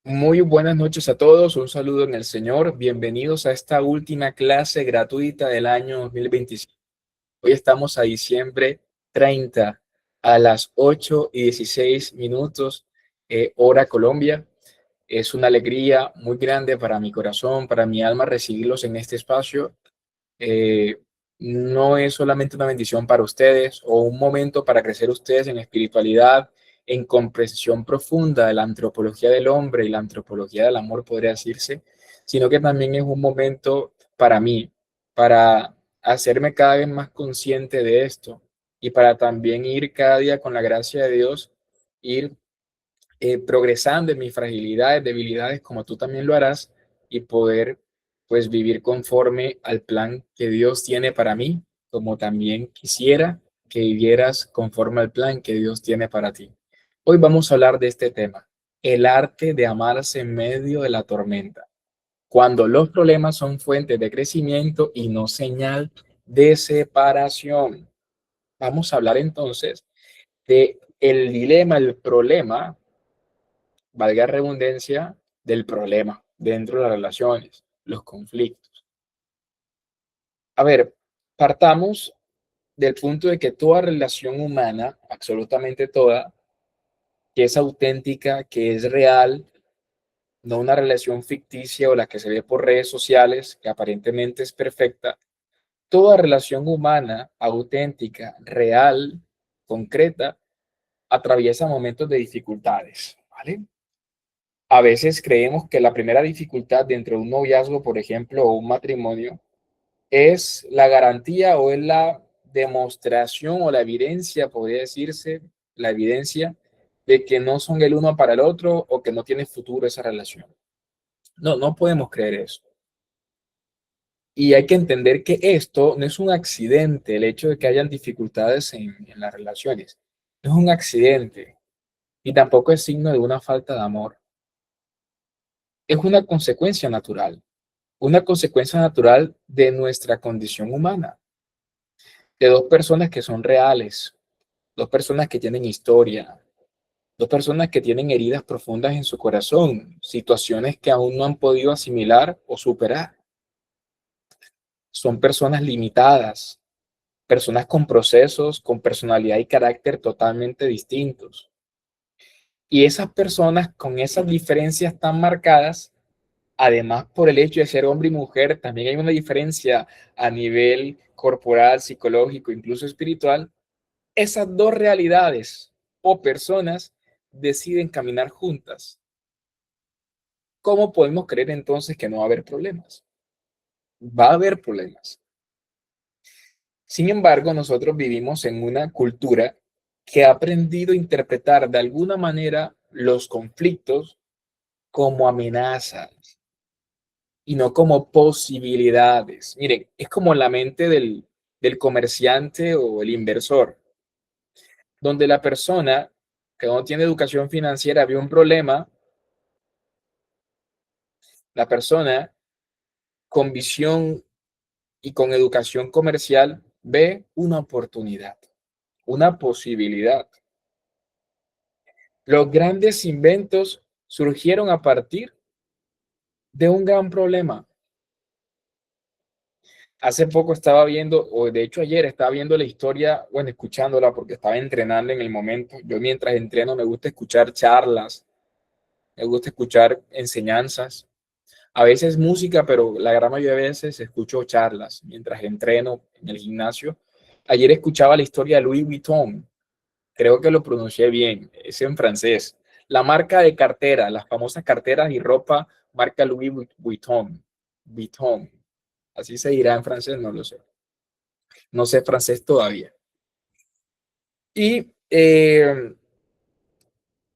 Muy buenas noches a todos, un saludo en el Señor. Bienvenidos a esta última clase gratuita del año 2025. Hoy estamos a diciembre 30 a las 8:16 hora Colombia. Es una alegría muy grande para mi corazón, para mi alma recibirlos en este espacio. eh, no es solamente una bendición para ustedes o un momento para crecer ustedes en espiritualidad, en comprensión profunda de la antropología del hombre y la antropología del amor, podría decirse, sino que también es un momento para mí, para hacerme cada vez más consciente de esto y para también ir cada día con la gracia de Dios, ir progresando en mis fragilidades, debilidades, como tú también lo harás, y poder pues vivir conforme al plan que Dios tiene para mí, como también quisiera que vivieras conforme al plan que Dios tiene para ti. Hoy vamos a hablar de este tema, el arte de amarse en medio de la tormenta, cuando los problemas son fuentes de crecimiento y no señal de separación. Vamos a hablar entonces de el dilema, el problema, valga redundancia, del problema dentro de las relaciones, los conflictos. A ver, partamos del punto de que toda relación humana, absolutamente toda, que es auténtica, que es real, no una relación ficticia o la que se ve por redes sociales, que aparentemente es perfecta, toda relación humana, auténtica, real, concreta, atraviesa momentos de dificultades, ¿vale? A veces creemos que la primera dificultad dentro de un noviazgo, por ejemplo, o un matrimonio, es la garantía o es la demostración o la evidencia, podría decirse, la evidencia de que no son el uno para el otro o que no tiene futuro esa relación. No, no podemos creer eso. Y hay que entender que esto no es un accidente, el hecho de que hayan dificultades en las relaciones. No es un accidente y tampoco es signo de una falta de amor. Es una consecuencia natural de nuestra condición humana, de dos personas que son reales, dos personas que tienen historia, dos personas que tienen heridas profundas en su corazón, situaciones que aún no han podido asimilar o superar. Son personas limitadas, personas con procesos, con personalidad y carácter totalmente distintos. Y esas personas con esas diferencias tan marcadas, además por el hecho de ser hombre y mujer, también hay una diferencia a nivel corporal, psicológico, incluso espiritual. Esas dos realidades o personas deciden caminar juntas. ¿Cómo podemos creer entonces que no va a haber problemas? Va a haber problemas. Sin embargo, nosotros vivimos en una cultura que ha aprendido a interpretar de alguna manera los conflictos como amenazas y no como posibilidades. Miren, es como la mente del comerciante o el inversor, donde la persona que no tiene educación financiera ve un problema, la persona con visión y con educación comercial ve una oportunidad, una posibilidad. Los grandes inventos surgieron a partir de un gran problema. Hace poco estaba viendo, o de hecho ayer estaba viendo la historia, bueno, escuchándola porque estaba entrenando en el momento. Yo mientras entreno me gusta escuchar charlas, me gusta escuchar enseñanzas, a veces música, pero la gran mayoría de veces escucho charlas mientras entreno en el gimnasio. Ayer escuchaba la historia de Louis Vuitton, creo que lo pronuncié bien, es en francés. La marca de cartera, las famosas carteras y ropa, marca Louis Vuitton. Vuitton. Así se dirá en francés, no lo sé. No sé francés todavía. Y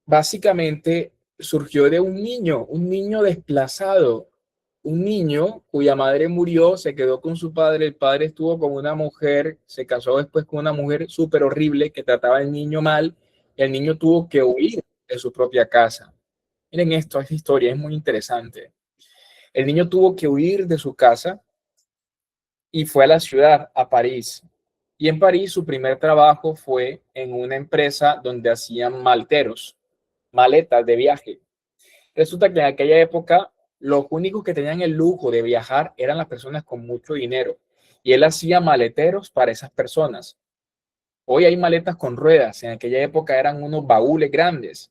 básicamente surgió de un niño desplazado, un niño cuya madre murió, se quedó con su padre, el padre estuvo con una mujer, se casó después con una mujer súper horrible que trataba al niño mal, y el niño tuvo que huir de su propia casa. Miren esto, esta historia es muy interesante. El niño tuvo que huir de su casa y fue a la ciudad, a París. Y en París su primer trabajo fue en una empresa donde hacían malteros, maletas de viaje. Resulta que en aquella época los únicos que tenían el lujo de viajar eran las personas con mucho dinero y él hacía maleteros para esas personas. Hoy hay maletas con ruedas, en aquella época eran unos baúles grandes,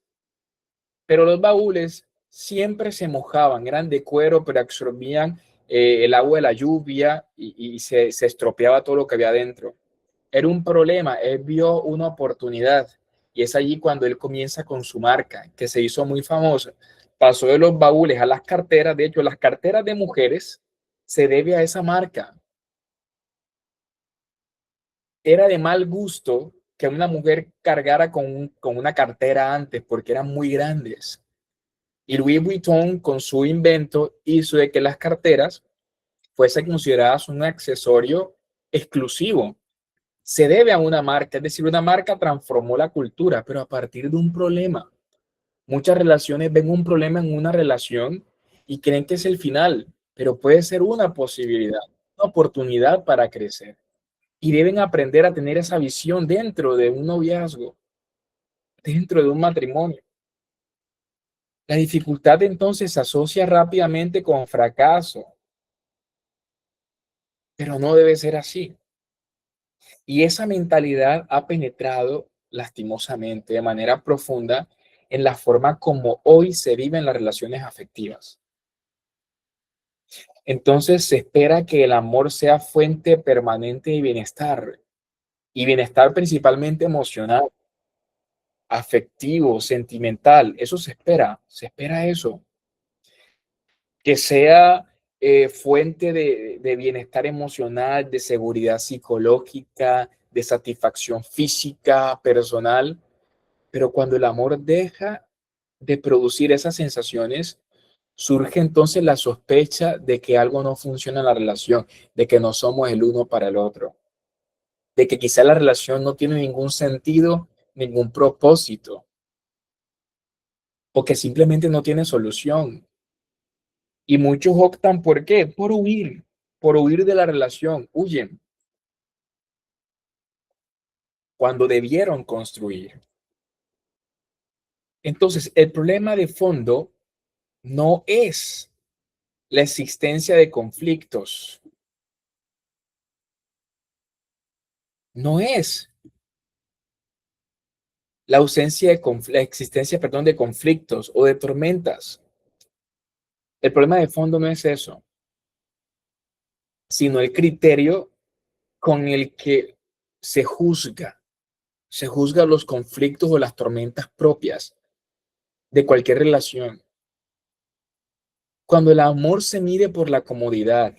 pero los baúles siempre se mojaban, eran de cuero, pero absorbían el agua de la lluvia y se estropeaba todo lo que había dentro. Era un problema, él vio una oportunidad y es allí cuando él comienza con su marca, que se hizo muy famosa. Pasó de los baúles a las carteras, de hecho, las carteras de mujeres se debe a esa marca. Era de mal gusto que una mujer cargara con una cartera antes porque eran muy grandes. Y Louis Vuitton, con su invento, hizo de que las carteras fuesen consideradas un accesorio exclusivo. Se debe a una marca, es decir, una marca transformó la cultura, pero a partir de un problema. Muchas relaciones ven un problema en una relación y creen que es el final, pero puede ser una posibilidad, una oportunidad para crecer. Y deben aprender a tener esa visión dentro de un noviazgo, dentro de un matrimonio. La dificultad entonces se asocia rápidamente con fracaso, pero no debe ser así. Y esa mentalidad ha penetrado lastimosamente de manera profunda en la forma como hoy se viven las relaciones afectivas. Entonces se espera que el amor sea fuente permanente de bienestar y bienestar principalmente emocional, afectivo, sentimental. Eso se espera eso. Que sea fuente de bienestar emocional, de seguridad psicológica, de satisfacción física, personal, pero cuando el amor deja de producir esas sensaciones, surge entonces la sospecha de que algo no funciona en la relación, de que no somos el uno para el otro, de que quizá la relación no tiene ningún sentido, ningún propósito, o que simplemente no tiene solución. Y muchos optan ¿por qué? Por huir de la relación, huyen cuando debieron construir. Entonces, el problema de fondo no es la existencia de conflictos, no es la ausencia de la existencia, perdón, de conflictos o de tormentas. El problema de fondo no es eso, sino el criterio con el que se juzga los conflictos o las tormentas propias de cualquier relación. Cuando el amor se mide por la comodidad,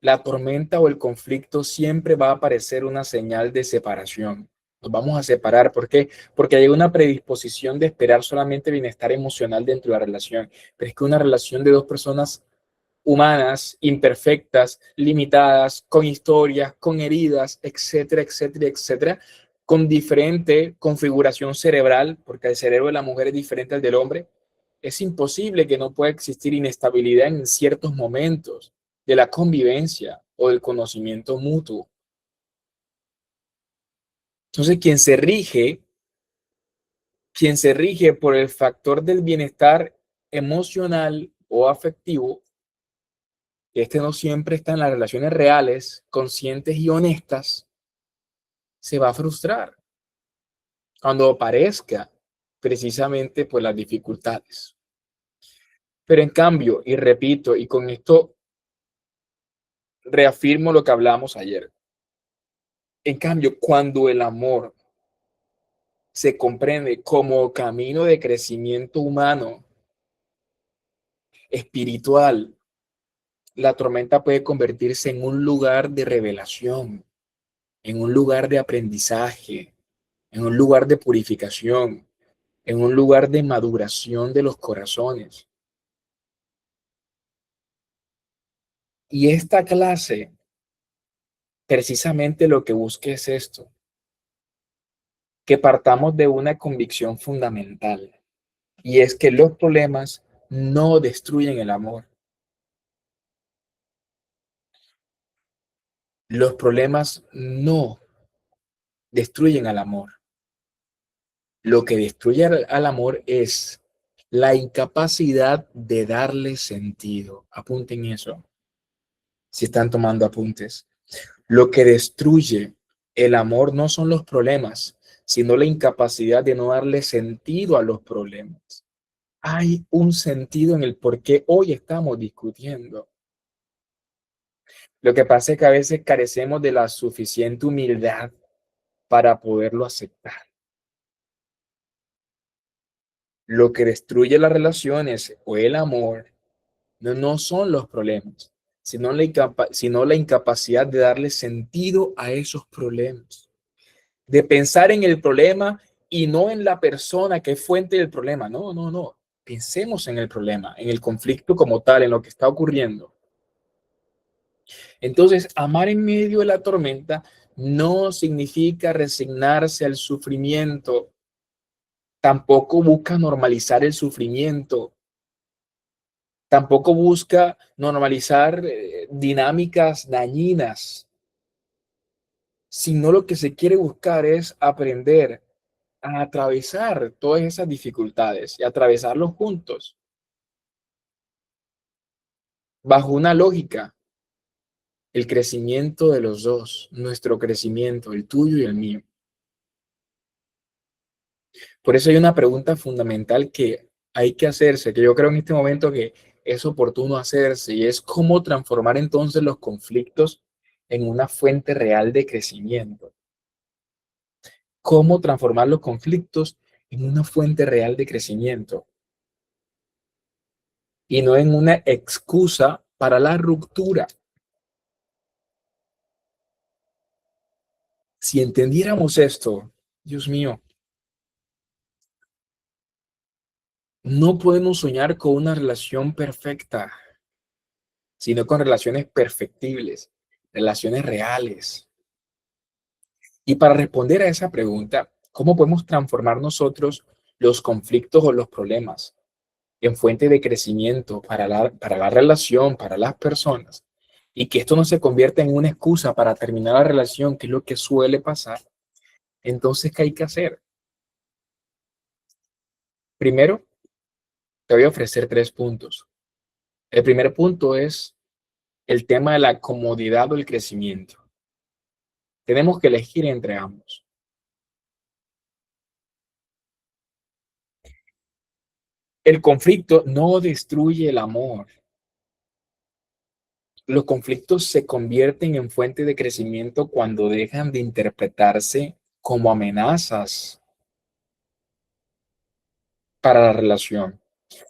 la tormenta o el conflicto siempre va a aparecer una señal de separación. Nos vamos a separar. ¿Por qué? Porque hay una predisposición de esperar solamente bienestar emocional dentro de la relación. Pero es que una relación de dos personas humanas, imperfectas, limitadas, con historias, con heridas, etcétera, etcétera, etcétera, con diferente configuración cerebral, porque el cerebro de la mujer es diferente al del hombre, es imposible que no pueda existir inestabilidad en ciertos momentos de la convivencia o del conocimiento mutuo. Entonces, quien se rige por el factor del bienestar emocional o afectivo, que este no siempre está en las relaciones reales, conscientes y honestas, se va a frustrar cuando aparezca precisamente por las dificultades. Pero en cambio, y repito, y con esto reafirmo lo que hablamos ayer, en cambio, cuando el amor se comprende como camino de crecimiento humano, espiritual, la tormenta puede convertirse en un lugar de revelación, en un lugar de aprendizaje, en un lugar de purificación, en un lugar de maduración de los corazones. Y esta clase, precisamente lo que busca es esto, que partamos de una convicción fundamental, y es que los problemas no destruyen el amor. Los problemas no destruyen al amor. Lo que destruye al amor es La incapacidad de darle sentido. Apunten eso, si están tomando apuntes. Lo que destruye el amor no son los problemas, sino la incapacidad de no darle sentido a los problemas. Hay un sentido en el por qué hoy estamos discutiendo. Lo que pasa es que a veces carecemos de la suficiente humildad para poderlo aceptar. Lo que destruye las relaciones o el amor no son los problemas, sino la incapacidad de darle sentido a esos problemas, de pensar en el problema y no en la persona que es fuente del problema. No, no, no. Pensemos en el problema, en el conflicto como tal, en lo que está ocurriendo. Entonces, amar en medio de la tormenta no significa resignarse al sufrimiento, tampoco busca normalizar el sufrimiento, tampoco busca normalizar dinámicas dañinas, sino lo que se quiere buscar es aprender a atravesar todas esas dificultades y atravesarlos juntos, bajo una lógica, el crecimiento de los dos, nuestro crecimiento, el tuyo y el mío. Por eso hay una pregunta fundamental que hay que hacerse, que yo creo en este momento que es oportuno hacerse, y es cómo transformar entonces los conflictos en una fuente real de crecimiento. Cómo transformar los conflictos en una fuente real de crecimiento y no en una excusa para la ruptura. Si entendiéramos esto, Dios mío, no podemos soñar con una relación perfecta, sino con relaciones perfectibles, relaciones reales. Y para responder a esa pregunta, ¿cómo podemos transformar nosotros los conflictos o los problemas en fuente de crecimiento para la relación, para las personas? Y que esto no se convierta en una excusa para terminar la relación, que es lo que suele pasar. Entonces, ¿qué hay que hacer? Primero, te voy a ofrecer 3 puntos. El primer punto es el tema de la comodidad o el crecimiento. Tenemos que elegir entre ambos. El conflicto no destruye el amor. Los conflictos se convierten en fuente de crecimiento cuando dejan de interpretarse como amenazas para la relación.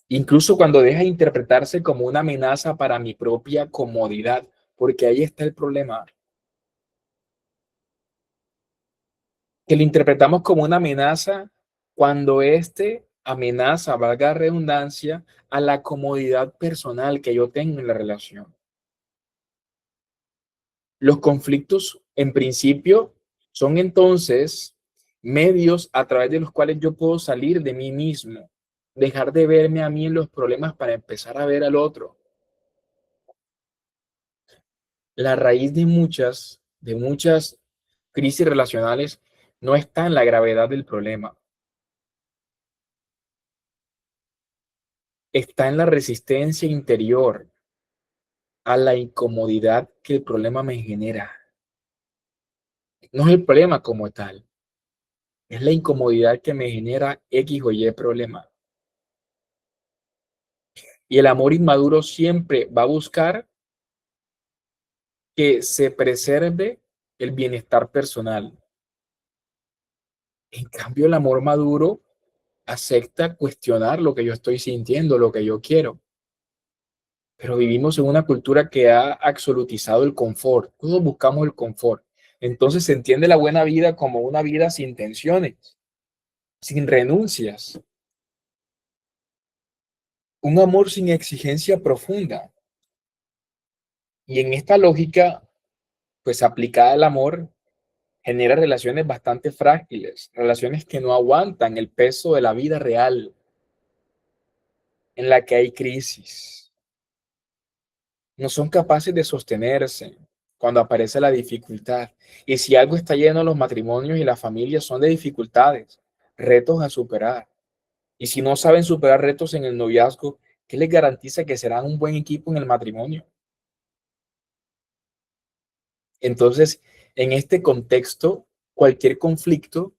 Incluso cuando deja de interpretarse como una amenaza para mi propia comodidad, porque ahí está el problema, que lo interpretamos como una amenaza cuando amenaza, valga la redundancia, a la comodidad personal que yo tengo en la relación. Los conflictos, en principio, son entonces medios a través de los cuales yo puedo salir de mí mismo, dejar de verme a mí en los problemas para empezar a ver al otro. La raíz de muchas crisis relacionales no está en la gravedad del problema, está en la resistencia interior a la incomodidad que el problema me genera. No es el problema como tal, es la incomodidad que me genera X o Y problema. Y el amor inmaduro siempre va a buscar que se preserve el bienestar personal. En cambio, el amor maduro acepta cuestionar lo que yo estoy sintiendo, lo que yo quiero. Pero vivimos en una cultura que ha absolutizado el confort. Todos buscamos el confort. Entonces se entiende la buena vida como una vida sin tensiones, sin renuncias, un amor sin exigencia profunda. Y en esta lógica, pues aplicada al amor, genera relaciones bastante frágiles, relaciones que no aguantan el peso de la vida real, en la que hay crisis. No son capaces de sostenerse cuando aparece la dificultad. Y si algo está lleno, los matrimonios y las familias son de dificultades, retos a superar. Y si no saben superar retos en el noviazgo, ¿qué les garantiza que serán un buen equipo en el matrimonio? Entonces, en este contexto, cualquier conflicto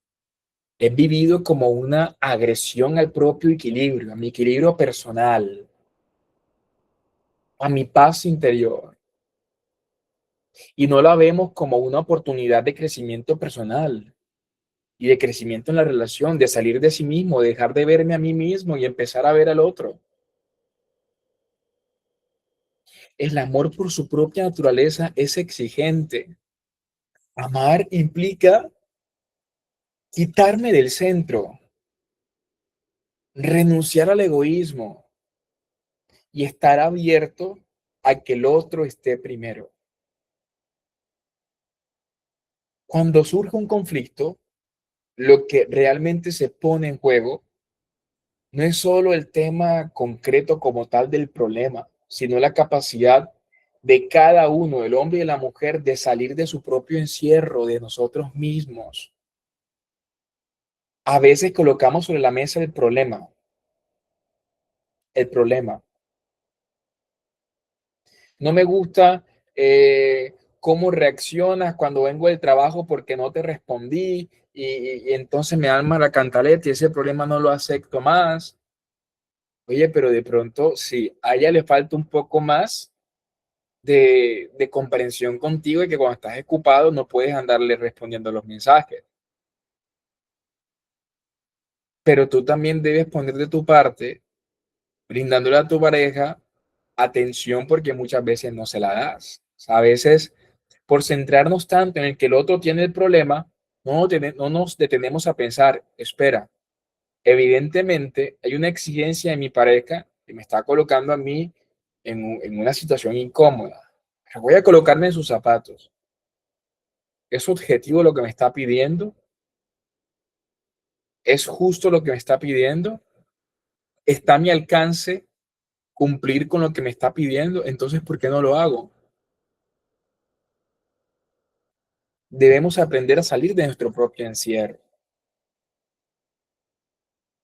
es vivido como una agresión al propio equilibrio, a mi equilibrio personal, a mi paz interior. Y no la vemos como una oportunidad de crecimiento personal y de crecimiento en la relación, de salir de sí mismo, dejar de verme a mí mismo y empezar a ver al otro. El amor por su propia naturaleza es exigente. Amar implica quitarme del centro, renunciar al egoísmo y estar abierto a que el otro esté primero. Cuando surge un conflicto, lo que realmente se pone en juego no es solo el tema concreto como tal del problema, sino la capacidad de cada uno, el hombre y la mujer, de salir de su propio encierro, de nosotros mismos. A veces colocamos sobre la mesa el problema. No me gusta cómo reaccionas cuando vengo del trabajo porque no te respondí y entonces me alma la cantaleta y ese problema no lo acepto más. Oye, pero de pronto, sí, a ella le falta un poco más de comprensión contigo y que cuando estás ocupado no puedes andarle respondiendo los mensajes. Pero tú también debes poner de tu parte, brindándole a tu pareja atención porque muchas veces no se la das. O sea, a veces, por centrarnos tanto en el que el otro tiene el problema, no nos detenemos a pensar, espera, evidentemente hay una exigencia de mi pareja que me está colocando a mí en una situación incómoda. Pero voy a colocarme en sus zapatos. ¿Es objetivo lo que me está pidiendo? ¿Es justo lo que me está pidiendo? ¿Está a mi alcance cumplir con lo que me está pidiendo? Entonces, ¿por qué no lo hago? Debemos aprender a salir de nuestro propio encierro.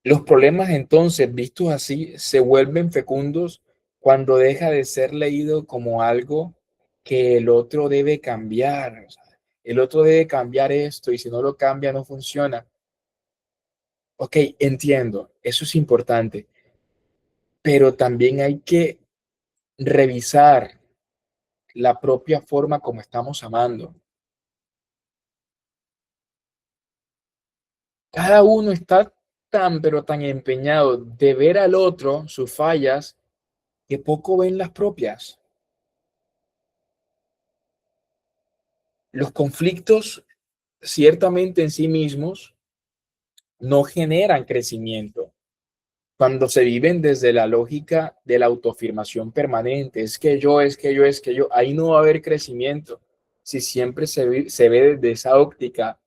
Los problemas entonces, vistos así, se vuelven fecundos cuando deja de ser leído como algo que el otro debe cambiar. O sea, el otro debe cambiar esto y si no lo cambia no funciona. Ok, entiendo, eso es importante, pero también hay que revisar la propia forma como estamos amando. Cada uno está tan, pero tan empeñado de ver al otro sus fallas que poco ven las propias. Los conflictos ciertamente en sí mismos no generan crecimiento. Cuando se viven desde la lógica de la autoafirmación permanente, es que yo, es que yo, es que yo, ahí no va a haber crecimiento. Si siempre se ve desde esa óptica,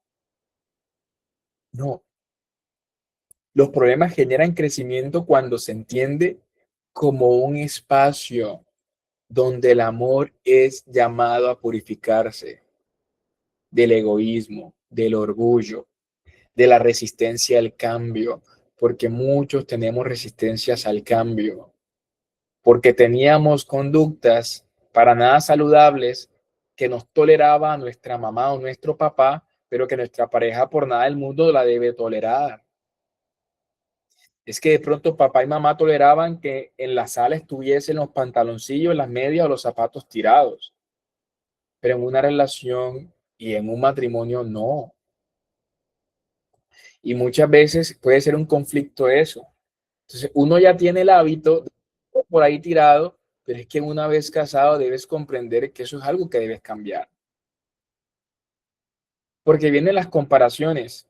no. Los problemas generan crecimiento cuando se entiende como un espacio donde el amor es llamado a purificarse del egoísmo, del orgullo, de la resistencia al cambio, porque muchos tenemos resistencias al cambio, porque teníamos conductas para nada saludables que nos toleraba nuestra mamá o nuestro papá, pero que nuestra pareja por nada del mundo la debe tolerar. Es que de pronto papá y mamá toleraban que en la sala estuviesen los pantaloncillos, las medias o los zapatos tirados, pero en una relación y en un matrimonio no. Y muchas veces puede ser un conflicto eso. Entonces, uno ya tiene el hábito por ahí tirado, pero es que una vez casado debes comprender que eso es algo que debes cambiar. Porque vienen las comparaciones.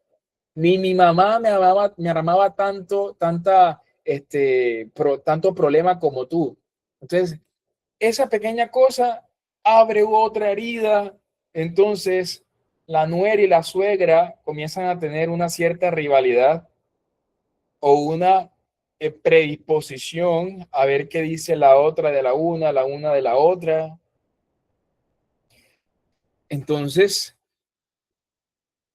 Ni mi mamá me amaba tanto, tanto problema como tú. Entonces, esa pequeña cosa abre otra herida. Entonces, la nuera y la suegra comienzan a tener una cierta rivalidad o una predisposición a ver qué dice la otra de la una de la otra. Entonces,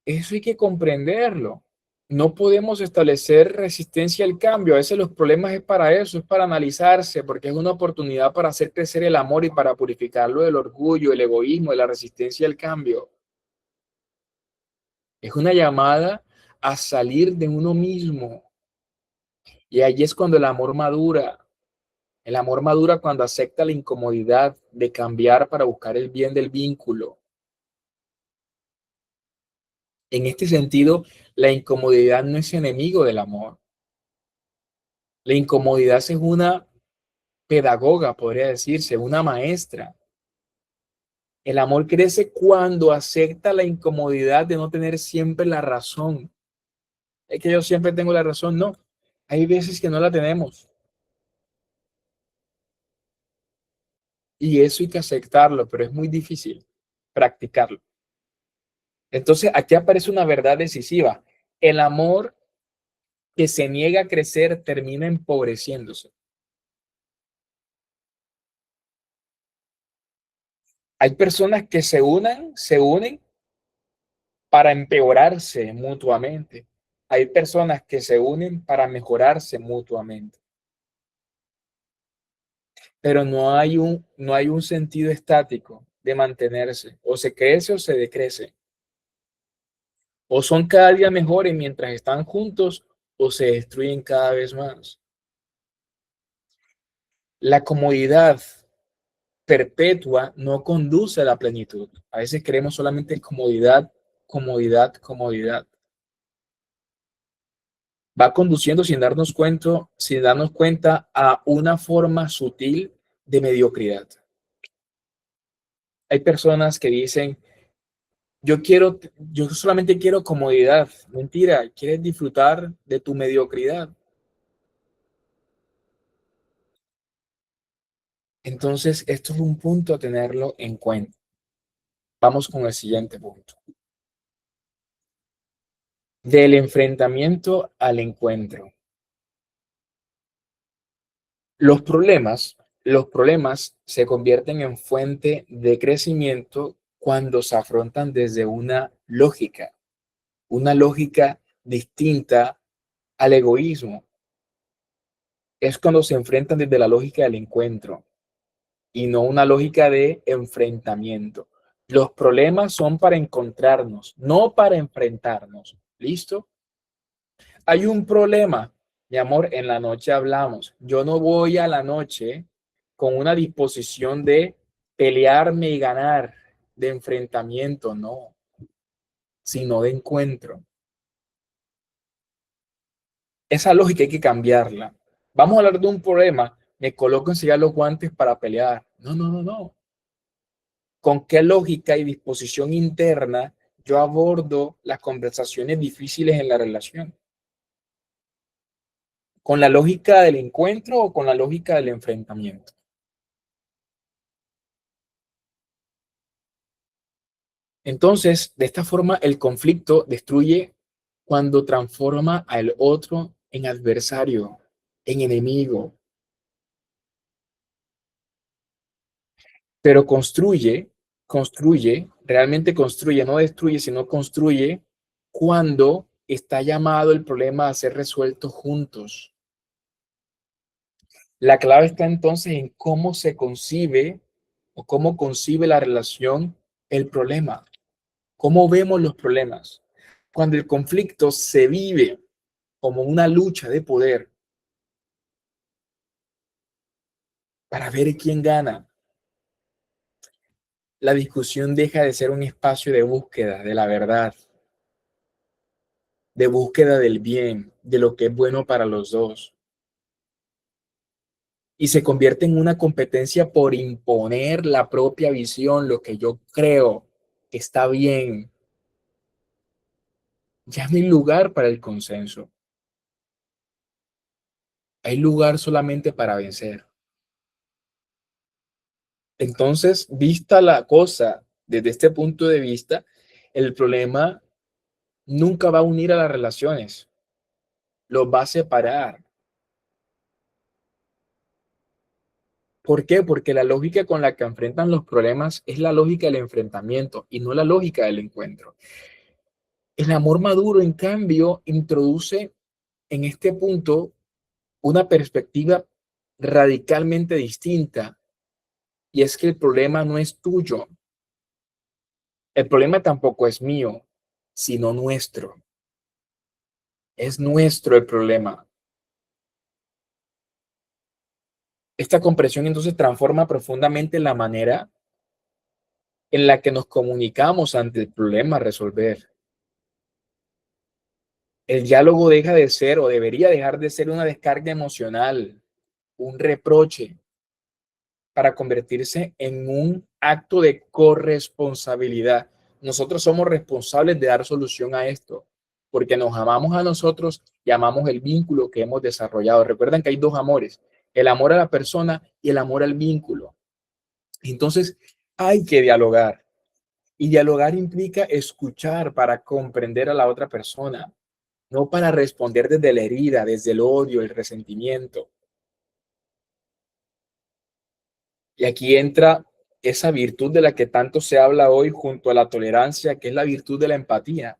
eso hay que comprenderlo. No podemos establecer resistencia al cambio. A veces los problemas es para eso, es para analizarse, porque es una oportunidad para hacer crecer el amor y para purificarlo del orgullo, el egoísmo, de la resistencia al cambio. Es una llamada a salir de uno mismo. Y allí es cuando el amor madura. El amor madura cuando acepta la incomodidad de cambiar para buscar el bien del vínculo. En este sentido, la incomodidad no es enemigo del amor. La incomodidad es una pedagoga, podría decirse, una maestra. El amor crece cuando acepta la incomodidad de no tener siempre la razón. Es que yo siempre tengo la razón, no. Hay veces que no la tenemos y eso hay que aceptarlo, pero es muy difícil practicarlo. Entonces, aquí aparece una verdad decisiva. El amor que se niega a crecer termina empobreciéndose. Hay personas que se unen para empeorarse mutuamente. Hay personas que se unen para mejorarse mutuamente, pero no hay un sentido estático de mantenerse. O se crece o se decrece. O son cada día mejores mientras están juntos o se destruyen cada vez más. La comodidad perpetua no conduce a la plenitud. A veces queremos solamente comodidad, comodidad, comodidad. Va conduciendo sin darnos cuenta a una forma sutil de mediocridad. Hay personas que dicen, yo solamente quiero comodidad. Mentira, quieres disfrutar de tu mediocridad. Entonces, esto es un punto a tenerlo en cuenta. Vamos con el siguiente punto. Del enfrentamiento al encuentro. Los problemas se convierten en fuente de crecimiento cuando se afrontan desde una lógica distinta al egoísmo. Es cuando se enfrentan desde la lógica del encuentro y no una lógica de enfrentamiento. Los problemas son para encontrarnos, no para enfrentarnos. ¿Listo? Hay un problema, mi amor, en la noche hablamos. Yo no voy a la noche con una disposición de pelearme y ganar, de enfrentamiento, no, sino de encuentro. Esa lógica hay que cambiarla. Vamos a hablar de un problema, me coloco enseguida los guantes para pelear. No, no, no, no. ¿Con qué lógica y disposición interna yo abordo las conversaciones difíciles en la relación? ¿Con la lógica del encuentro o con la lógica del enfrentamiento? Entonces, de esta forma, el conflicto destruye cuando transforma al otro en adversario, en enemigo, pero realmente construye, no destruye, sino construye cuando está llamado el problema a ser resuelto juntos. La clave está entonces en cómo se concibe o cómo concibe la relación el problema, cómo vemos los problemas. Cuando el conflicto se vive como una lucha de poder para ver quién gana, la discusión deja de ser un espacio de búsqueda de la verdad, de búsqueda del bien, de lo que es bueno para los dos, y se convierte en una competencia por imponer la propia visión, lo que yo creo que está bien. Ya no hay lugar para el consenso, hay lugar solamente para vencer. Entonces, vista la cosa desde este punto de vista, el problema nunca va a unir a las relaciones, los va a separar. ¿Por qué? Porque la lógica con la que enfrentan los problemas es la lógica del enfrentamiento y no la lógica del encuentro. El amor maduro, en cambio, introduce en este punto una perspectiva radicalmente distinta, y es que el problema no es tuyo, el problema tampoco es mío, sino nuestro. Es nuestro el problema. Esta comprensión entonces transforma profundamente la manera en la que nos comunicamos ante el problema a resolver. El diálogo deja de ser o debería dejar de ser una descarga emocional, un reproche, para convertirse en un acto de corresponsabilidad. Nosotros somos responsables de dar solución a esto, porque nos amamos a nosotros y amamos el vínculo que hemos desarrollado. Recuerden que hay dos amores, el amor a la persona y el amor al vínculo. Entonces, hay que dialogar. Y dialogar implica escuchar para comprender a la otra persona, no para responder desde la herida, desde el odio, el resentimiento. Y aquí entra esa virtud de la que tanto se habla hoy junto a la tolerancia, que es la virtud de la empatía.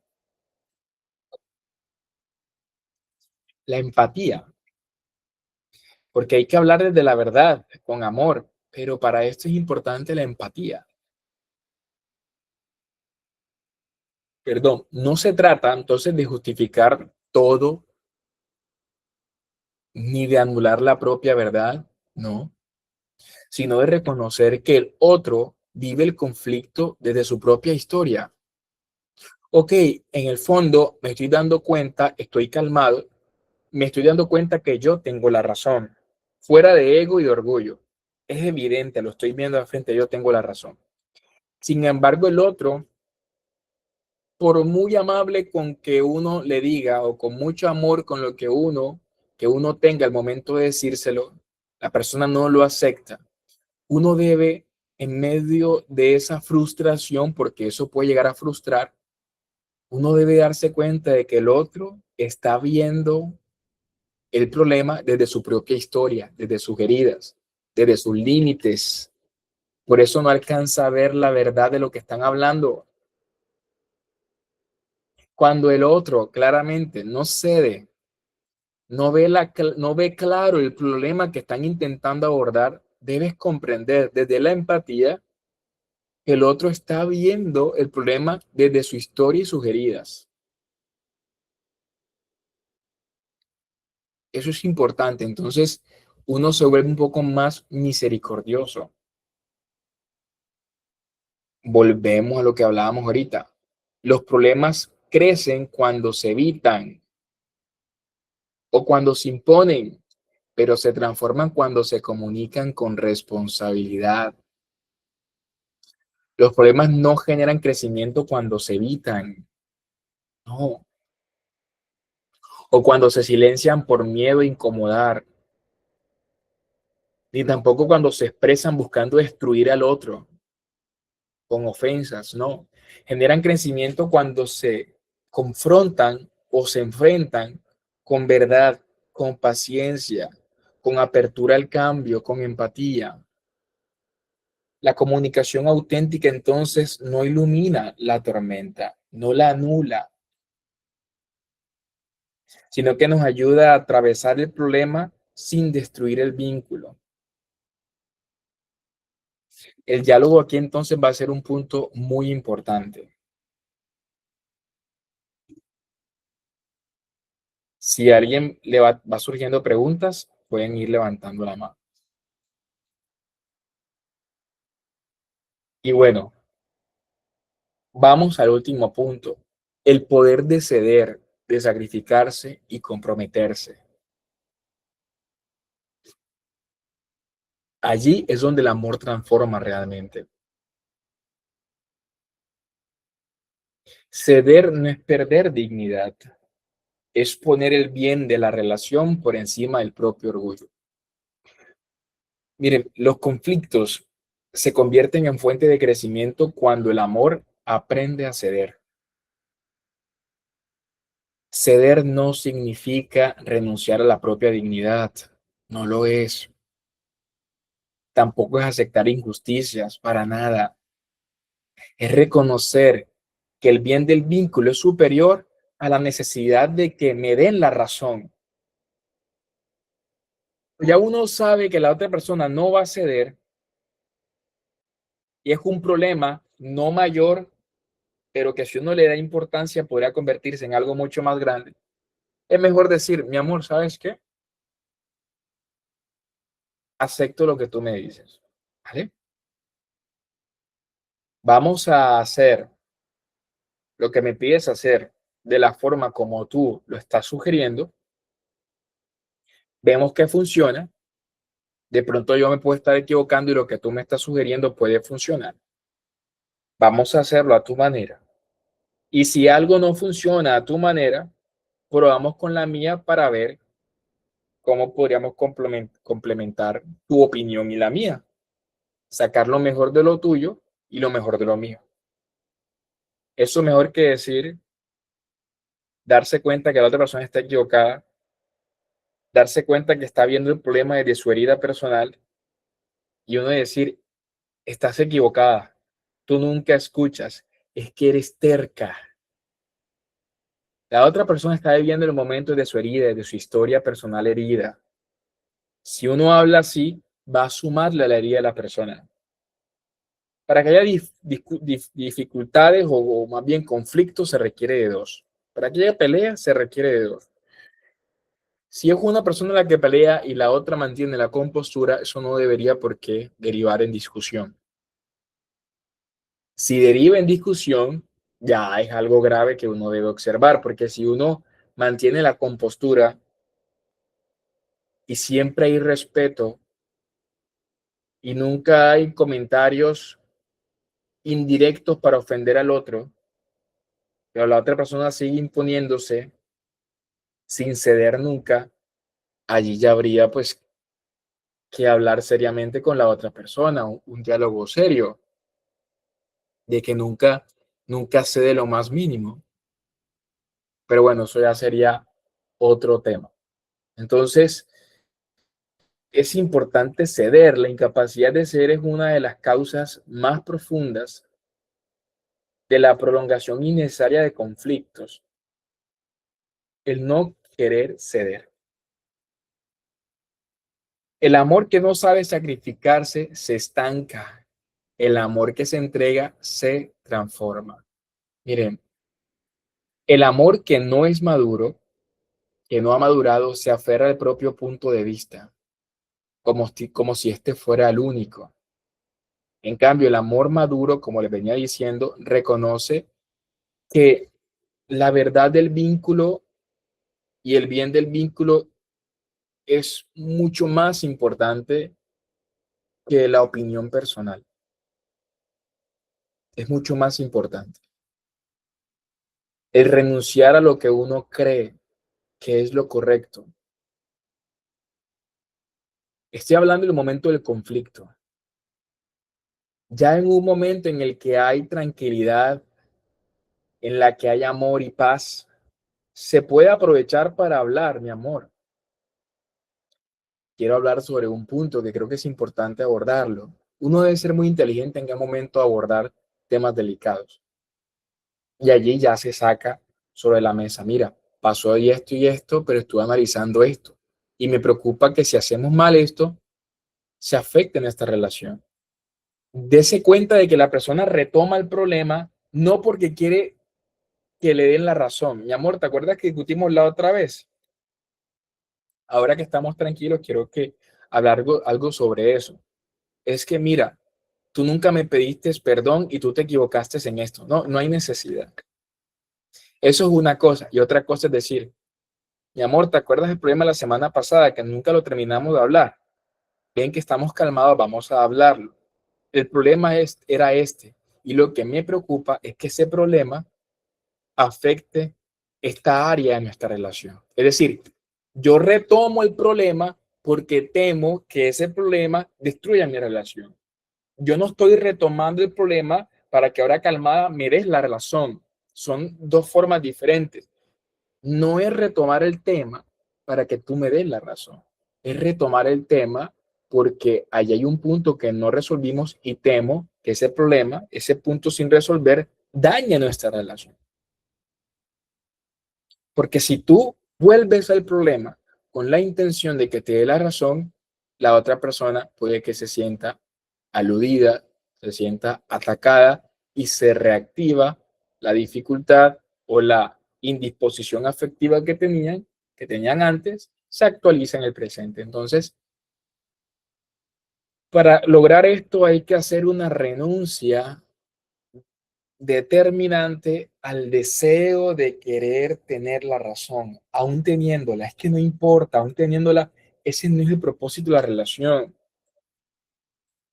La empatía, porque hay que hablar desde la verdad, con amor, pero para esto es importante la empatía. Perdón, no se trata entonces de justificar todo ni de anular la propia verdad, no, sino de reconocer que el otro vive el conflicto desde su propia historia. Ok, en el fondo me estoy dando cuenta, estoy calmado, me estoy dando cuenta que yo tengo la razón, fuera de ego y de orgullo. Es evidente, lo estoy viendo de frente, yo tengo la razón. Sin embargo, el otro, por muy amable con que uno le diga o con mucho amor con lo que uno tenga al momento de decírselo, la persona no lo acepta. Uno debe, en medio de esa frustración, porque eso puede llegar a frustrar, uno debe darse cuenta de que el otro está viendo el problema desde su propia historia, desde sus heridas, desde sus límites. Por eso no alcanza a ver la verdad de lo que están hablando. Cuando el otro claramente no cede, no ve claro el problema que están intentando abordar, debes comprender desde la empatía que el otro está viendo el problema desde su historia y sus heridas. Eso es importante. Entonces, uno se vuelve un poco más misericordioso. Volvemos a lo que hablábamos ahorita. Los problemas crecen cuando se evitan o cuando se imponen, pero se transforman cuando se comunican con responsabilidad. Los problemas no generan crecimiento cuando se evitan, no, o cuando se silencian por miedo a incomodar, ni tampoco cuando se expresan buscando destruir al otro con ofensas, no. Generan crecimiento cuando se confrontan o se enfrentan con verdad, con paciencia, con apertura al cambio, con empatía. La comunicación auténtica entonces no ilumina la tormenta, no la anula, sino que nos ayuda a atravesar el problema sin destruir el vínculo. El diálogo aquí entonces va a ser un punto muy importante. Si a alguien le va surgiendo preguntas, pueden ir levantando la mano. Y bueno, vamos al último punto, el poder de ceder, de sacrificarse y comprometerse. Allí es donde el amor transforma realmente. Ceder no es perder dignidad, es poner el bien de la relación por encima del propio orgullo. Miren, los conflictos se convierten en fuente de crecimiento cuando el amor aprende a ceder. Ceder no significa renunciar a la propia dignidad, no lo es. Tampoco es aceptar injusticias, para nada. Es reconocer que el bien del vínculo es superior a la necesidad de que me den la razón. Ya uno sabe que la otra persona no va a ceder y es un problema no mayor, pero que si uno le da importancia podría convertirse en algo mucho más grande. Es mejor decir, mi amor, ¿sabes qué? Acepto lo que tú me dices, ¿vale? Vamos a hacer lo que me pides hacer de la forma como tú lo estás sugiriendo. Vemos que funciona. De pronto yo me puedo estar equivocando y lo que tú me estás sugiriendo puede funcionar. Vamos a hacerlo a tu manera. Y si algo no funciona a tu manera, probamos con la mía para ver cómo podríamos complementar tu opinión y la mía. Sacar lo mejor de lo tuyo y lo mejor de lo mío. Eso es mejor que decir, darse cuenta que la otra persona está equivocada, darse cuenta que está viendo el problema desde su herida personal y uno decir, estás equivocada, tú nunca escuchas, es que eres terca. La otra persona está viviendo el momento de su herida, de su historia personal herida. Si uno habla así, va a sumarle a la herida de la persona. Para que haya dificultades o más bien conflictos, se requiere de dos. Para que haya pelea, se requiere de dos. Si es una persona la que pelea y la otra mantiene la compostura, eso no debería por qué derivar en discusión. Si deriva en discusión, ya es algo grave que uno debe observar, porque si uno mantiene la compostura y siempre hay respeto y nunca hay comentarios indirectos para ofender al otro, pero la otra persona sigue imponiéndose sin ceder nunca, allí ya habría pues que hablar seriamente con la otra persona, un diálogo serio, de que nunca cede lo más mínimo. Pero bueno, eso ya sería otro tema. Entonces, es importante ceder. La incapacidad de ceder es una de las causas más profundas de la prolongación innecesaria de conflictos. El no querer ceder. El amor que no sabe sacrificarse se estanca. El amor que se entrega se transforma. Miren, el amor que no es maduro, que no ha madurado, se aferra al propio punto de vista, como si este fuera el único. En cambio, el amor maduro, como les venía diciendo, reconoce que la verdad del vínculo y el bien del vínculo es mucho más importante que la opinión personal. Es mucho más importante. El renunciar a lo que uno cree que es lo correcto. Estoy hablando del momento del conflicto. Ya en un momento en el que hay tranquilidad, en la que hay amor y paz, se puede aprovechar para hablar, mi amor. Quiero hablar sobre un punto que creo que es importante abordarlo. Uno debe ser muy inteligente en qué momento abordar temas delicados. Y allí ya se saca sobre la mesa, mira, pasó y esto, pero estuve analizando esto. Y me preocupa que si hacemos mal esto, se afecte en esta relación. Dese cuenta de que la persona retoma el problema no porque quiere que le den la razón. Mi amor, ¿te acuerdas que discutimos la otra vez? Ahora que estamos tranquilos, quiero que hablar algo sobre eso. Es que mira, tú nunca me pediste perdón y tú te equivocaste en esto. No, no hay necesidad. Eso es una cosa. Y otra cosa es decir, mi amor, ¿te acuerdas del problema de la semana pasada que nunca lo terminamos de hablar? Ven que estamos calmados, vamos a hablarlo. El problema era este. Y lo que me preocupa es que ese problema afecte esta área de nuestra relación. Es decir, yo retomo el problema porque temo que ese problema destruya mi relación. Yo no estoy retomando el problema para que ahora calmada me des la razón. Son dos formas diferentes. No es retomar el tema para que tú me des la razón. Es retomar el tema porque ahí hay un punto que no resolvimos y temo que ese problema, ese punto sin resolver, daña nuestra relación. Porque si tú vuelves al problema con la intención de que te dé la razón, la otra persona puede que se sienta aludida, se sienta atacada y se reactiva la dificultad o la indisposición afectiva que tenían antes, se actualiza en el presente. Entonces, para lograr esto hay que hacer una renuncia determinante al deseo de querer tener la razón, aún teniéndola. Es que no importa, aún teniéndola, ese no es el propósito de la relación.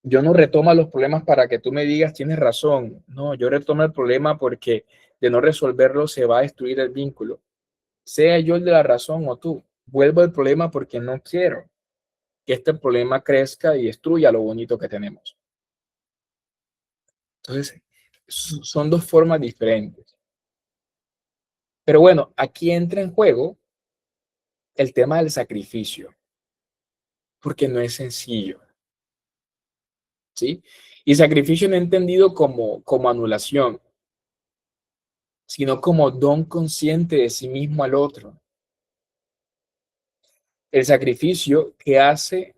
Yo no retomo los problemas para que tú me digas tienes razón. No, yo retomo el problema porque de no resolverlo se va a destruir el vínculo. Sea yo el de la razón o tú. Vuelvo al problema porque no quiero que este problema crezca y destruya lo bonito que tenemos. Entonces, son dos formas diferentes. Pero bueno, aquí entra en juego el tema del sacrificio, porque no es sencillo, ¿sí? Y sacrificio no entendido como anulación, sino como don consciente de sí mismo al otro. El sacrificio que hace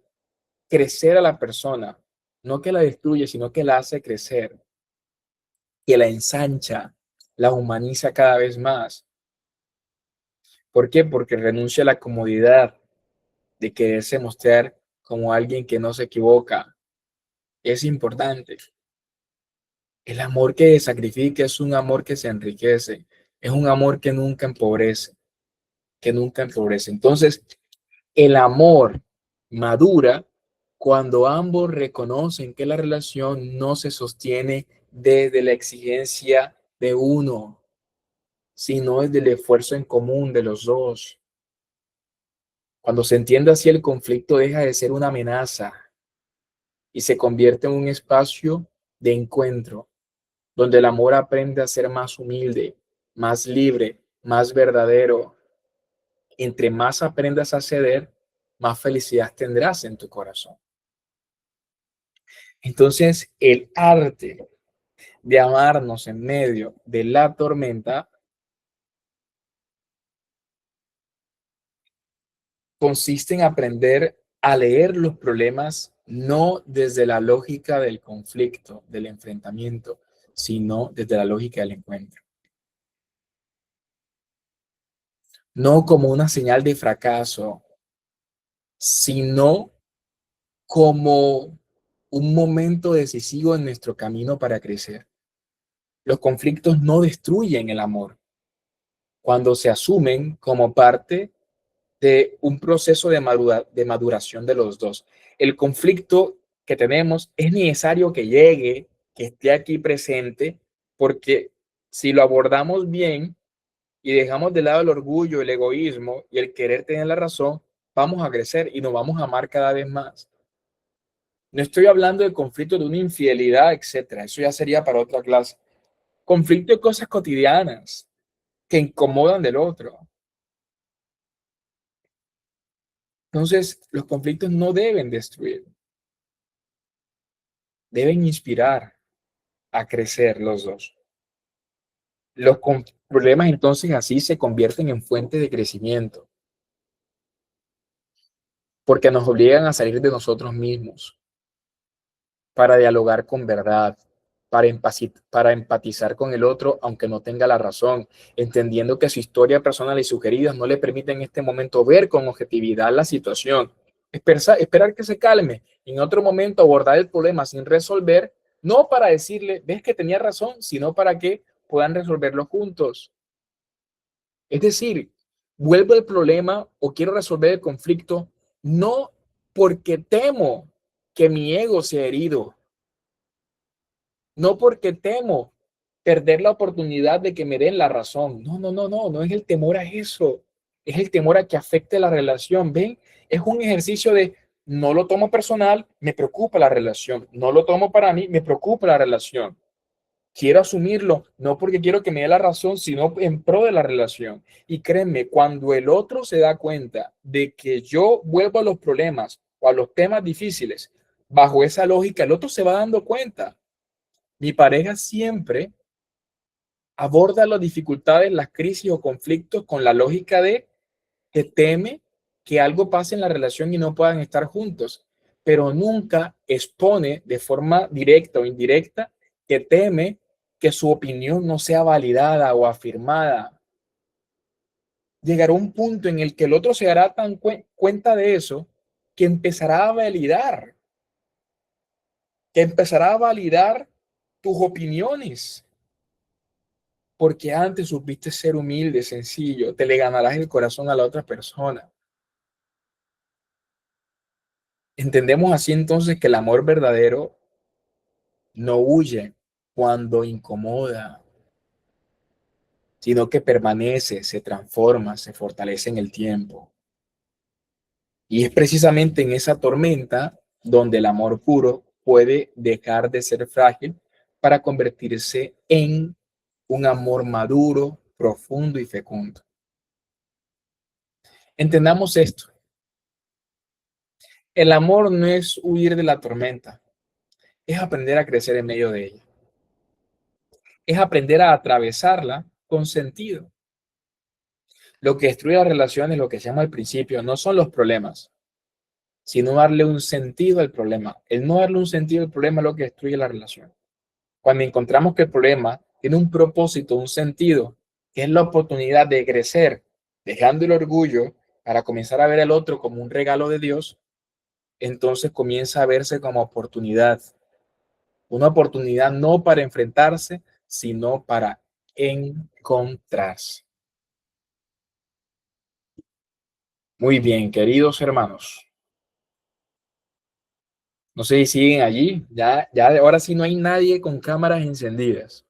crecer a la persona, no que la destruye, sino que la hace crecer, que la ensancha, la humaniza cada vez más. ¿Por qué? Porque renuncia a la comodidad de quererse mostrar como alguien que no se equivoca. Es importante. El amor que sacrifica es un amor que se enriquece, es un amor que nunca empobrece, que nunca empobrece. Entonces, el amor madura cuando ambos reconocen que la relación no se sostiene desde la exigencia de uno, sino desde el esfuerzo en común de los dos. Cuando se entiende así, el conflicto deja de ser una amenaza y se convierte en un espacio de encuentro donde el amor aprende a ser más humilde, más libre, más verdadero. Entre más aprendas a ceder, más felicidad tendrás en tu corazón. Entonces, el arte de amarnos en medio de la tormenta consiste en aprender a leer los problemas no desde la lógica del conflicto, del enfrentamiento, sino desde la lógica del encuentro. No como una señal de fracaso, sino como un momento decisivo en nuestro camino para crecer. Los conflictos no destruyen el amor cuando se asumen como parte de un proceso de maduración de los dos. El conflicto que tenemos es necesario que llegue, que esté aquí presente, porque si lo abordamos bien y dejamos de lado el orgullo, el egoísmo y el querer tener la razón, vamos a crecer y nos vamos a amar cada vez más. No estoy hablando de conflicto de una infidelidad, etcétera. Eso ya sería para otra clase. Conflicto de cosas cotidianas que incomodan del otro. Entonces, los conflictos no deben destruir, deben inspirar a crecer los dos. Los problemas entonces así se convierten en fuentes de crecimiento, porque nos obligan a salir de nosotros mismos para dialogar con verdad, para empatizar con el otro, aunque no tenga la razón, entendiendo que su historia personal y sus heridas no le permiten en este momento ver con objetividad la situación. Esperar que se calme, en otro momento abordar el problema sin resolver, no para decirle, ves que tenía razón, sino para que puedan resolverlo juntos. Es decir, vuelvo al problema o quiero resolver el conflicto, no porque temo que mi ego sea herido, no porque temo perder la oportunidad de que me den la razón. No, no, no, no, no es el temor a eso. Es el temor a que afecte la relación. ¿Ven? Es un ejercicio de no lo tomo personal, me preocupa la relación. No lo tomo para mí, me preocupa la relación. Quiero asumirlo, no porque quiero que me dé la razón, sino en pro de la relación. Y créanme, cuando el otro se da cuenta de que yo vuelvo a los problemas o a los temas difíciles, bajo esa lógica, el otro se va dando cuenta. Mi pareja siempre Aborda las dificultades, las crisis o conflictos con la lógica de que teme que algo pase en la relación y no puedan estar juntos, pero nunca expone de forma directa o indirecta que teme que su opinión no sea validada o afirmada. Llegará un punto en el que el otro se dará tan cuenta de eso que empezará a validar, tus opiniones, porque antes supiste ser humilde, sencillo, te le ganarás el corazón a la otra persona. Entendemos así entonces que el amor verdadero no huye cuando incomoda, sino que permanece, se transforma, se fortalece en el tiempo. Y es precisamente en esa tormenta donde el amor puro puede dejar de ser frágil para convertirse en un amor maduro, profundo y fecundo. Entendamos esto. El amor no es huir de la tormenta, es aprender a crecer en medio de ella. Es aprender a atravesarla con sentido. Lo que destruye las relaciones, lo que se llama al principio, no son los problemas, sino darle un sentido al problema. El no darle un sentido al problema es lo que destruye la relación. Cuando encontramos que el problema tiene un propósito, un sentido, que es la oportunidad de crecer, dejando el orgullo para comenzar a ver al otro como un regalo de Dios, entonces comienza a verse como oportunidad. Una oportunidad no para enfrentarse, sino para encontrarse. Muy bien, queridos hermanos. No sé si siguen allí. Ya ahora sí no hay nadie con cámaras encendidas.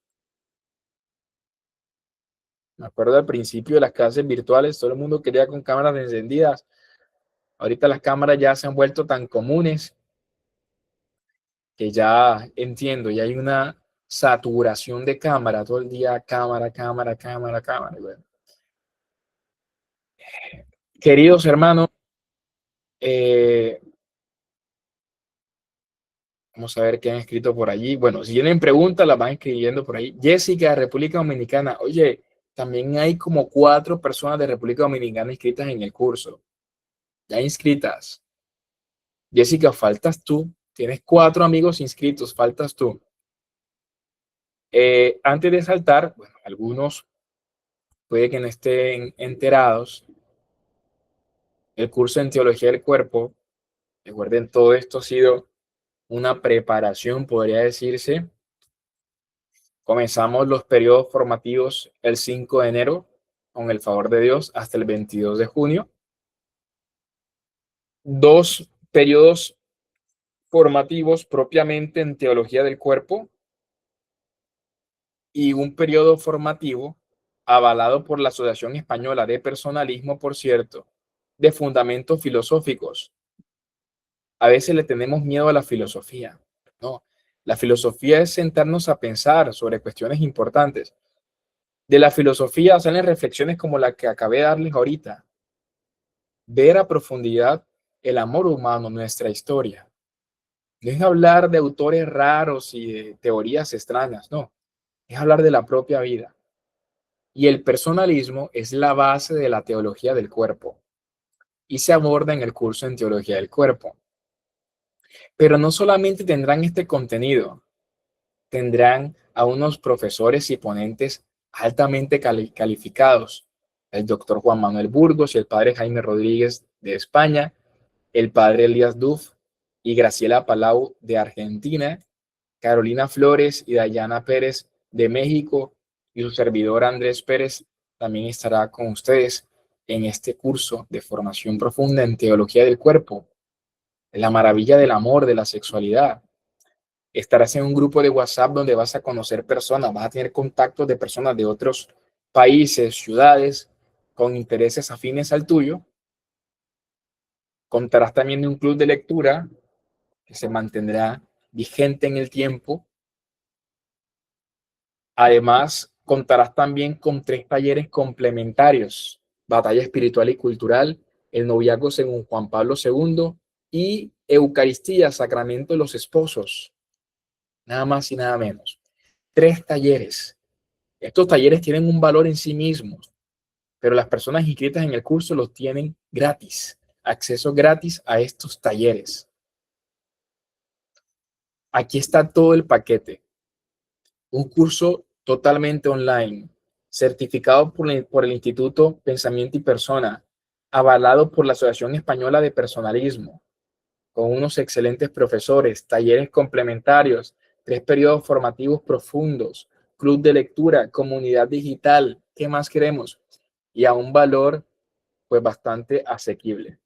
Me acuerdo al principio de las clases virtuales, todo el mundo quería con cámaras encendidas. Ahorita las cámaras ya se han vuelto tan comunes que ya entiendo, ya hay una saturación de cámara, todo el día cámara, cámara, cámara, cámara. Bueno. Queridos hermanos, eh, vamos a ver qué han escrito por allí. Bueno, si tienen preguntas, las van escribiendo por ahí. Jessica, de República Dominicana. Oye, también hay como 4 personas de República Dominicana inscritas en el curso. Ya inscritas. Jessica, faltas tú. Tienes 4 amigos inscritos, faltas tú. Antes de saltar, bueno, algunos puede que no estén enterados. El curso en Teología del Cuerpo, recuerden, todo esto ha sido una preparación, podría decirse. Comenzamos los periodos formativos el 5 de enero, con el favor de Dios, hasta el 22 de junio. 2 periodos formativos propiamente en Teología del Cuerpo y un periodo formativo avalado por la Asociación Española de Personalismo, por cierto, de fundamentos filosóficos. A veces le tenemos miedo a la filosofía. No, la filosofía es sentarnos a pensar sobre cuestiones importantes. De la filosofía salen reflexiones como la que acabé de darles ahorita. Ver a profundidad el amor humano, nuestra historia. No es hablar de autores raros y de teorías extrañas, no. Es hablar de la propia vida. Y el personalismo es la base de la teología del cuerpo y se aborda en el curso en Teología del Cuerpo. Pero no solamente tendrán este contenido, tendrán a unos profesores y ponentes altamente calificados, el doctor Juan Manuel Burgos y el padre Jaime Rodríguez de España, el padre Elías Duff y Graciela Palau de Argentina, Carolina Flores y Dayana Pérez de México, y su servidor Andrés Pérez también estará con ustedes en este curso de formación profunda en Teología del Cuerpo, la maravilla del amor, de la sexualidad. Estarás en un grupo de WhatsApp donde vas a conocer personas, vas a tener contactos de personas de otros países, ciudades, con intereses afines al tuyo. Contarás también de un club de lectura que se mantendrá vigente en el tiempo. Además, contarás también con 3 talleres complementarios: Batalla Espiritual y Cultural, el Noviazgo según Juan Pablo II y Eucaristía, Sacramento de los Esposos. Nada más y nada menos. 3 talleres Estos talleres tienen un valor en sí mismos, pero las personas inscritas en el curso los tienen gratis, acceso gratis a estos talleres. Aquí está todo el paquete. Un curso totalmente online, certificado por el Instituto Pensamiento y Persona, avalado por la Asociación Española de Personalismo, con unos excelentes profesores, talleres complementarios, 3 periodos formativos profundos, club de lectura, comunidad digital. ¿Qué más queremos? Y a un valor pues bastante asequible.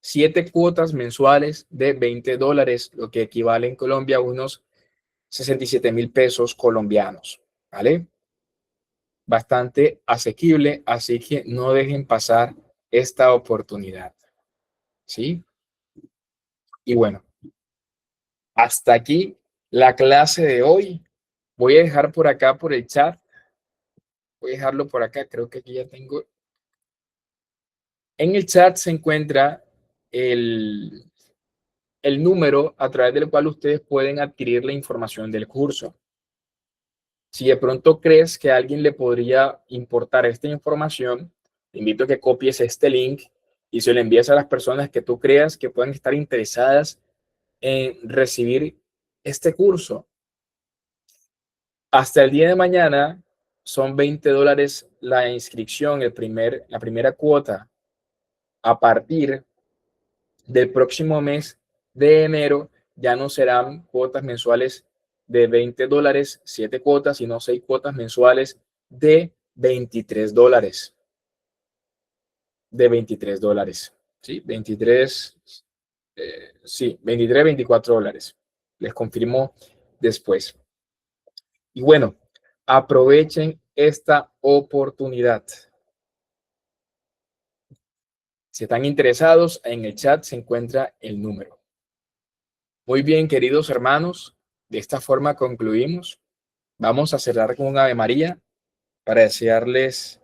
7 cuotas mensuales de $20, lo que equivale en Colombia a unos 67,000 pesos colombianos, ¿vale? Bastante asequible, así que no dejen pasar esta oportunidad, ¿sí? Y bueno, hasta aquí la clase de hoy. Voy a dejar por acá, por el chat, voy a dejarlo por acá, creo que aquí ya tengo. En el chat se encuentra el, el número a través del cual ustedes pueden adquirir la información del curso. Si de pronto crees que a alguien le podría importar esta información, te invito a que copies este link y se lo envíes a las personas que tú creas que puedan estar interesadas en recibir este curso. Hasta el día de mañana son $20 la inscripción, la primera cuota. A partir del próximo mes de enero ya no serán cuotas mensuales de $20, 7 cuotas, sino 6 cuotas mensuales de $23. De $23. ¿Sí? 23, sí, 23, $24. Les confirmo después. Y bueno, aprovechen esta oportunidad. Si están interesados, en el chat se encuentra el número. Muy bien, queridos hermanos, de esta forma concluimos. Vamos a cerrar con un Ave María para desearles,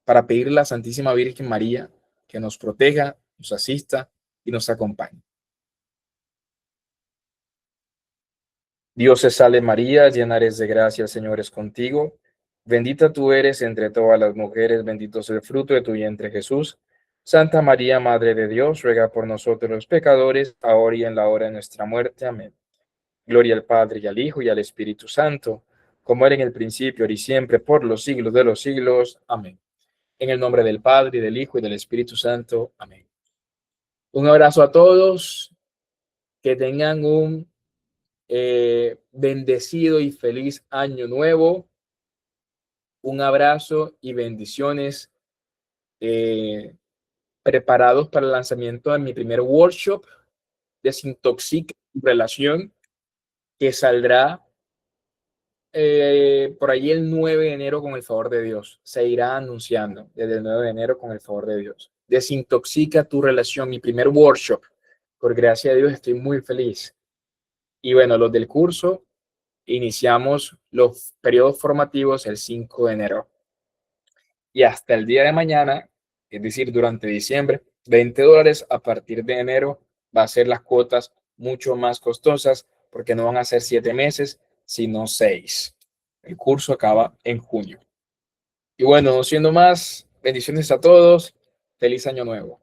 para pedirle a la Santísima Virgen María que nos proteja, nos asista y nos acompañe. Dios te salve María, llena eres de gracia, el Señor es contigo. Bendita tú eres entre todas las mujeres, bendito es el fruto de tu vientre Jesús. Santa María, Madre de Dios, ruega por nosotros los pecadores, ahora y en la hora de nuestra muerte. Amén. Gloria al Padre, y al Hijo, y al Espíritu Santo, como era en el principio, ahora y siempre, por los siglos de los siglos. Amén. En el nombre del Padre, y del Hijo, y del Espíritu Santo. Amén. Un abrazo a todos, que tengan un bendecido y feliz año nuevo. Un abrazo y bendiciones, preparados para el lanzamiento de mi primer workshop, Desintoxica tu relación, que saldrá por allí el 9 de enero con el favor de Dios. Se irá anunciando desde el 9 de enero con el favor de Dios. Desintoxica tu relación, mi primer workshop. Por gracia de Dios estoy muy feliz. Y bueno, los del curso, iniciamos los periodos formativos el 5 de enero. Y hasta el día de mañana, es decir, durante diciembre, $20. A partir de enero va a ser las cuotas mucho más costosas porque no van a ser 7 meses, sino 6. El curso acaba en junio. Y bueno, no siendo más, bendiciones a todos. Feliz año nuevo.